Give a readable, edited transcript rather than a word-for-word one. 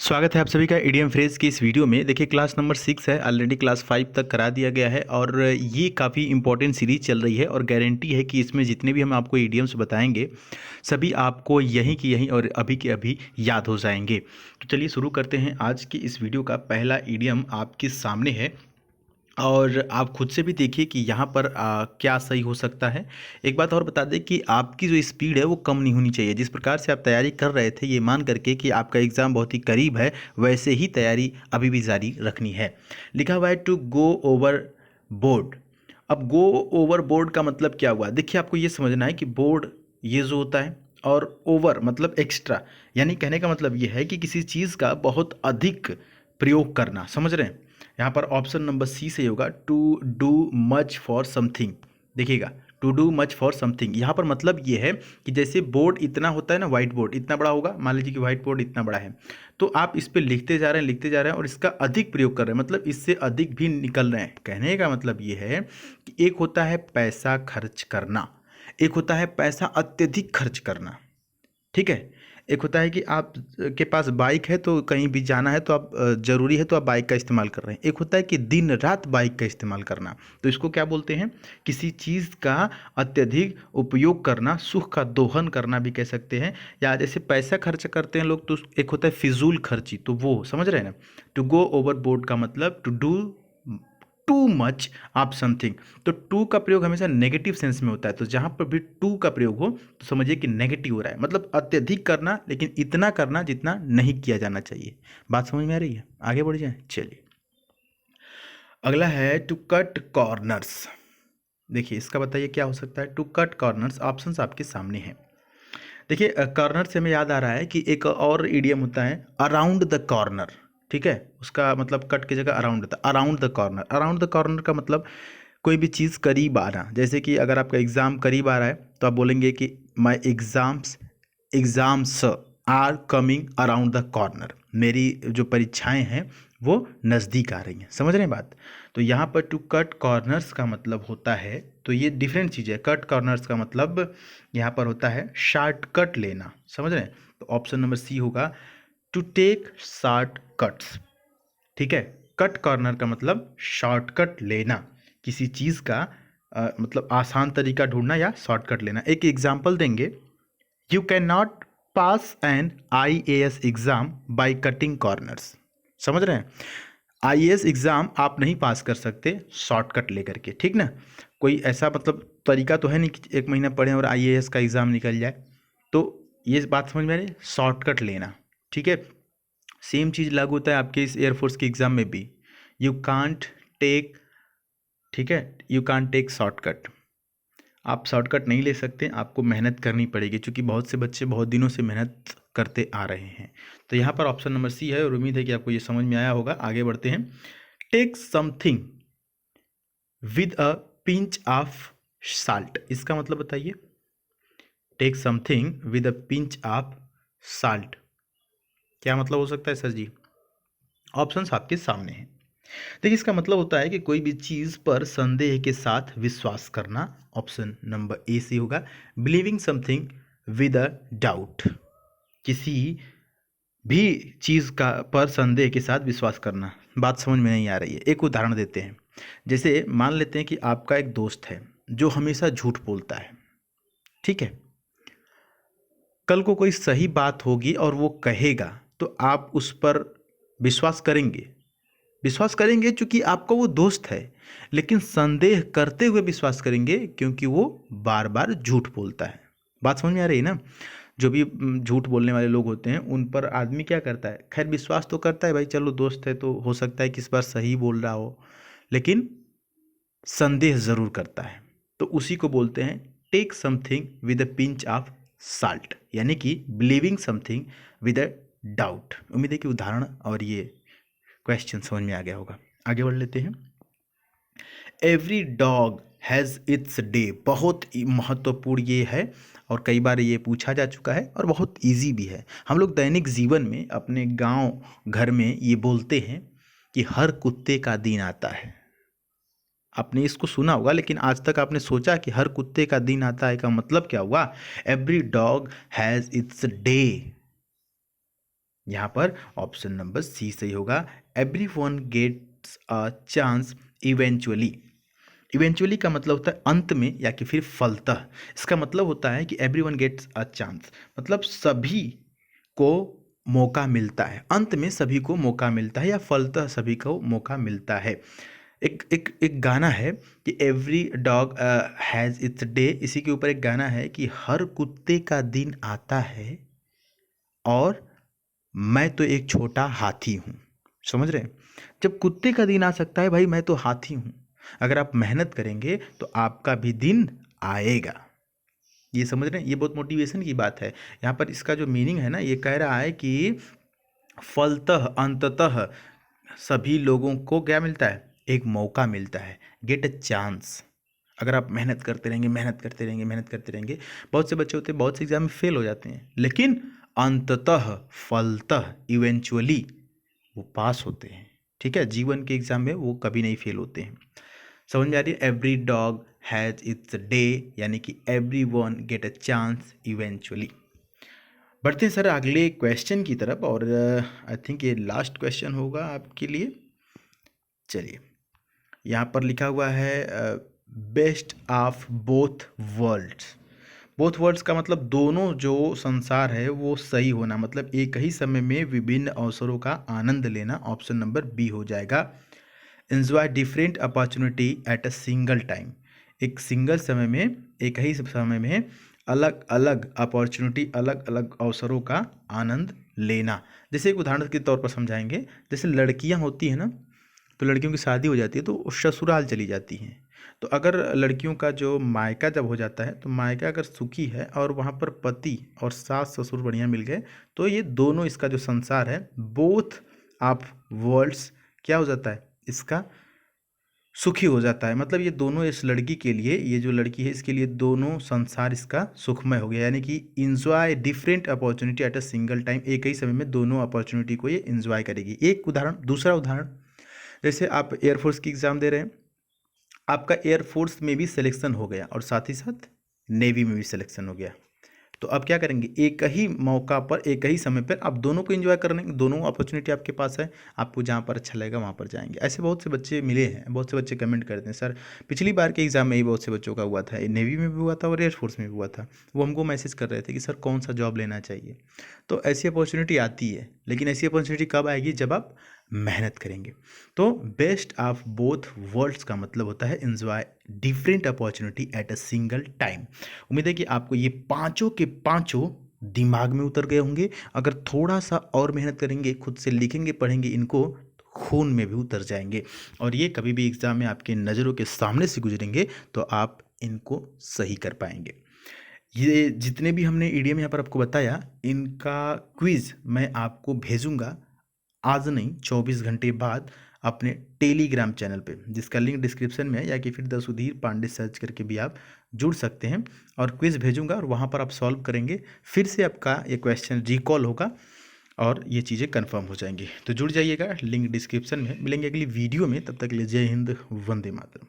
स्वागत है आप सभी का ईडीएम फ्रेज की इस वीडियो में। देखिए क्लास नंबर 6 है, ऑलरेडी क्लास 5 तक करा दिया गया है और ये काफ़ी इंपॉर्टेंट सीरीज चल रही है और गारंटी है कि इसमें जितने भी हम आपको ईडीएम्स बताएंगे सभी आपको यहीं की यहीं और अभी के अभी याद हो जाएंगे। तो चलिए शुरू करते हैं। आज की इस वीडियो का पहला ईडीएम आपके सामने है और आप खुद से भी देखिए कि यहाँ पर क्या सही हो सकता है। एक बात और बता दें कि आपकी जो स्पीड है वो कम नहीं होनी चाहिए। जिस प्रकार से आप तैयारी कर रहे थे ये मान करके कि आपका एग्ज़ाम बहुत ही करीब है, वैसे ही तैयारी अभी भी जारी रखनी है। लिखा हुआ है टू गो ओवर बोर्ड। अब गो ओवर बोर्ड का मतलब क्या हुआ? देखिए आपको ये समझना है कि बोर्ड ये जो होता है और ओवर मतलब एक्स्ट्रा, यानी कहने का मतलब ये है कि किसी चीज़ का बहुत अधिक प्रयोग करना। समझ रहे हैं? यहाँ पर ऑप्शन नंबर सी से होगा to do much for something. देखिएगा, to do much for something यहाँ पर मतलब ये है कि जैसे बोर्ड इतना होता है ना, वाइट बोर्ड इतना बड़ा होगा, मान लीजिए कि वाइट बोर्ड इतना बड़ा है, तो आप इस पर लिखते जा रहे हैं लिखते जा रहे हैं और इसका अधिक प्रयोग कर रहे हैं, मतलब इससे अधिक भी निकल रहे हैं। कहने का मतलब ये है कि एक होता है पैसा खर्च करना, एक होता है पैसा अत्यधिक खर्च करना। ठीक है, एक होता है कि आप के पास बाइक है तो कहीं भी जाना है तो आप ज़रूरी है तो आप बाइक का इस्तेमाल कर रहे हैं। एक होता है कि दिन रात बाइक का इस्तेमाल करना, तो इसको क्या बोलते हैं? किसी चीज़ का अत्यधिक उपयोग करना, सुख का दोहन करना भी कह सकते हैं। या जैसे पैसा खर्च करते हैं लोग, तो एक होता है फिजूल खर्ची, तो वो समझ रहे हैं ना। टू गो ओवर बोर्ड का मतलब to do too much of something. तो टू का प्रयोग हमेशा नेगेटिव सेंस में होता है, तो जहाँ पर भी टू का प्रयोग हो तो समझिए कि नेगेटिव हो रहा है, मतलब अत्यधिक करना, लेकिन इतना करना जितना नहीं किया जाना चाहिए। बात समझ में आ रही है? आगे बढ़ जाए, चलिए। अगला है टू कट कॉर्नर्स। देखिए इसका बताइए क्या हो सकता है। टू कट कॉर्नर्स, ऑप्शंस आपके सामने हैं। देखिए कॉर्नर से हमें याद आ रहा है कि एक और इडियम होता है अराउंड द कॉर्नर। ठीक है, उसका मतलब कट की जगह अराउंड होता है। Around the corner, around the corner का मतलब कोई भी चीज़ करीब आना। जैसे कि अगर आपका एग्ज़ाम करीब आ रहा है तो आप बोलेंगे कि my exams are coming around the corner. मेरी जो परीक्षाएं हैं वो नज़दीक आ रही हैं। समझ रहे हैं बात? तो यहाँ पर टू कट कॉर्नर्स का मतलब होता है, तो ये डिफरेंट चीज़ है। कट कॉर्नर्स का मतलब यहाँ पर होता है शॉर्टकट लेना। समझ रहे हैं? तो ऑप्शन नंबर सी होगा टू टेक शॉर्ट कट्स। ठीक है, कट कॉर्नर का मतलब शॉर्टकट लेना, किसी चीज़ का मतलब आसान तरीका ढूंढना या शॉर्टकट लेना। एक एग्जाम्पल देंगे, you can not pass an IAS exam by cutting corners. समझ रहे हैं? आईएएस एग्जाम आप नहीं पास कर सकते शॉर्टकट लेकर के। ठीक ना? कोई ऐसा मतलब तरीका तो है नहीं कि एक महीना पढ़ें और आईएएस का एग्ज़ाम निकल जाए। तो ये बात समझ में आ रही है, शॉर्टकट लेना। ठीक है, सेम चीज़ लागू होता है आपके इस एयरफोर्स के एग्ज़ाम में भी। यू कांट टेक, ठीक है, यू कांट टेक शॉर्टकट। आप शॉर्टकट नहीं ले सकते, आपको मेहनत करनी पड़ेगी, क्योंकि बहुत से बच्चे बहुत दिनों से मेहनत करते आ रहे हैं। तो यहाँ पर ऑप्शन नंबर सी है और उम्मीद है कि आपको ये समझ में आया होगा। आगे बढ़ते हैं। Take something with a pinch of salt, इसका मतलब बताइए। Take something with a pinch of salt, क्या मतलब हो सकता है सर जी? ऑप्शंस आपके सामने हैं। देखिए इसका मतलब होता है कि कोई भी चीज़ पर संदेह के साथ विश्वास करना। ऑप्शन नंबर ए सी होगा। Believing something with a doubt, किसी भी चीज़ का पर संदेह के साथ विश्वास करना। बात समझ में नहीं आ रही है? एक उदाहरण देते हैं। जैसे मान लेते हैं कि आपका एक दोस्त है जो हमेशा झूठ बोलता है। ठीक है, कल को कोई सही बात होगी और वो कहेगा तो आप उस पर विश्वास करेंगे। विश्वास करेंगे क्योंकि आपका वो दोस्त है, लेकिन संदेह करते हुए विश्वास करेंगे क्योंकि वो बार बार झूठ बोलता है। बात समझ में आ रही है ना? जो भी झूठ बोलने वाले लोग होते हैं उन पर आदमी क्या करता है? खैर विश्वास तो करता है, भाई चलो दोस्त है तो हो सकता है कि इस बार सही बोल रहा हो, लेकिन संदेह ज़रूर करता है। तो उसी को बोलते हैं take something with a pinch of salt, यानी कि believing something with a doubt. उम्मीद है कि उदाहरण और ये क्वेश्चन समझ में आ गया होगा। आगे बढ़ लेते हैं। Every dog has its day, बहुत ही महत्वपूर्ण ये है और कई बार ये पूछा जा चुका है और बहुत इजी भी है। हम लोग दैनिक जीवन में अपने गांव घर में ये बोलते हैं कि हर कुत्ते का दिन आता है। आपने इसको सुना होगा, लेकिन आज तक आपने सोचा कि हर कुत्ते का दिन आता है का मतलब क्या हुआ? Every dog has its day. यहाँ पर ऑप्शन नंबर सी सही होगा। Everyone gets a chance eventually. Eventually का मतलब होता है अंत में या कि फिर फलतः। इसका मतलब होता है कि एवरीवन गेट्स अ चांस, मतलब सभी को मौका मिलता है, अंत में सभी को मौका मिलता है या फलतः सभी को मौका मिलता है। एक गाना है कि every dog has its day, इसी के ऊपर एक गाना है कि हर कुत्ते का दिन आता है और मैं तो एक छोटा हाथी हूँ। समझ रहे हैं? जब कुत्ते का दिन आ सकता है, भाई मैं तो हाथी हूँ। अगर आप मेहनत करेंगे तो आपका भी दिन आएगा। ये समझ रहे हैं? ये बहुत मोटिवेशन की बात है। यहाँ पर इसका जो मीनिंग है ना, ये कह रहा है कि फलतः अंततः सभी लोगों को क्या मिलता है? एक मौका मिलता है, गेट अ चांस। अगर आप मेहनत करते रहेंगे, मेहनत करते रहेंगे, मेहनत करते रहेंगे, बहुत से बच्चे होते हैं बहुत से एग्जाम में फेल हो जाते हैं, लेकिन अंततः फलतः इवेंचुअली वो पास होते हैं। ठीक है, जीवन के एग्जाम में वो कभी नहीं फेल होते हैं। समझ में आ रही है? Every dog has its day, यानी कि every one get a chance eventually. बढ़ते हैं सर अगले क्वेश्चन की तरफ, और आई थिंक ये लास्ट क्वेश्चन होगा आपके लिए। चलिए, यहाँ पर लिखा हुआ है best of both worlds. Both worlds का मतलब दोनों जो संसार है वो सही होना, मतलब एक ही समय में विभिन्न अवसरों का आनंद लेना। ऑप्शन नंबर बी हो जाएगा। Enjoy different opportunity at a single time, एक सिंगल समय में, एक ही समय में अलग अलग अपॉर्चुनिटी, अलग अलग अवसरों का आनंद लेना। जैसे एक उदाहरण के तौर पर समझाएंगे, जैसे लड़कियां होती हैं ना, तो लड़कियों की शादी हो जाती है तो वो ससुराल चली जाती हैं। तो अगर लड़कियों का जो मायका जब हो जाता है, तो मायका अगर सुखी है और वहाँ पर पति और सास ससुर बढ़िया मिल गए, तो ये दोनों, इसका जो संसार है, बोथ ऑफ वर्ल्ड्स क्या हो जाता है? इसका सुखी हो जाता है। मतलब ये दोनों, इस लड़की के लिए, ये जो लड़की है इसके लिए दोनों संसार इसका सुखमय हो गया, यानी कि enjoy different opportunity at a single time, एक ही समय में दोनों अपॉर्चुनिटी को ये इंजॉय करेगी। एक उदाहरण। दूसरा उदाहरण, जैसे आप एयरफोर्स की एग्ज़ाम दे रहे हैं, आपका एयरफोर्स में भी सिलेक्शन हो गया और साथ ही साथ नेवी में भी सिलेक्शन हो गया, तो अब क्या करेंगे? एक ही मौका पर, एक ही समय पर आप दोनों को एंजॉय करने, दोनों अपॉर्चुनिटी आपके पास है, आपको जहाँ पर अच्छा लगेगा वहाँ पर जाएंगे। ऐसे बहुत से बच्चे मिले हैं, बहुत से बच्चे कमेंट करते हैं, सर पिछली बार के एग्ज़ाम में ही बहुत से बच्चों का हुआ था, नेवी में भी हुआ था और एयरफोर्स में भी हुआ था। वो हमको मैसेज कर रहे थे कि सर कौन सा जॉब लेना चाहिए। तो ऐसी अपॉर्चुनिटी आती है, लेकिन ऐसी अपॉर्चुनिटी कब आएगी? जब आप मेहनत करेंगे। तो बेस्ट ऑफ बोथ वर्ल्ड्स का मतलब होता है enjoy different opportunity at a single time. उम्मीद है कि आपको ये पांचों के पांचों दिमाग में उतर गए होंगे। अगर थोड़ा सा और मेहनत करेंगे, खुद से लिखेंगे, पढ़ेंगे इनको, खून में भी उतर जाएंगे, और ये कभी भी एग्ज़ाम में आपके नज़रों के सामने से गुजरेंगे तो आप इनको सही कर पाएंगे। ये जितने भी हमने ईडीएम यहाँ पर आपको बताया, इनका क्विज़ मैं आपको भेजूंगा आज नहीं, 24 घंटे बाद अपने टेलीग्राम चैनल पे, जिसका लिंक डिस्क्रिप्शन में है, या कि फिर द सुधीर पांडे सर्च करके भी आप जुड़ सकते हैं। और क्विज़ भेजूंगा और वहाँ पर आप सॉल्व करेंगे, फिर से आपका ये क्वेश्चन रिकॉल होगा और ये चीज़ें कंफर्म हो जाएंगी। तो जुड़ जाइएगा, लिंक डिस्क्रिप्शन में। मिलेंगे अगली वीडियो में, तब तक के लिए जय हिंद, वंदे मातरम।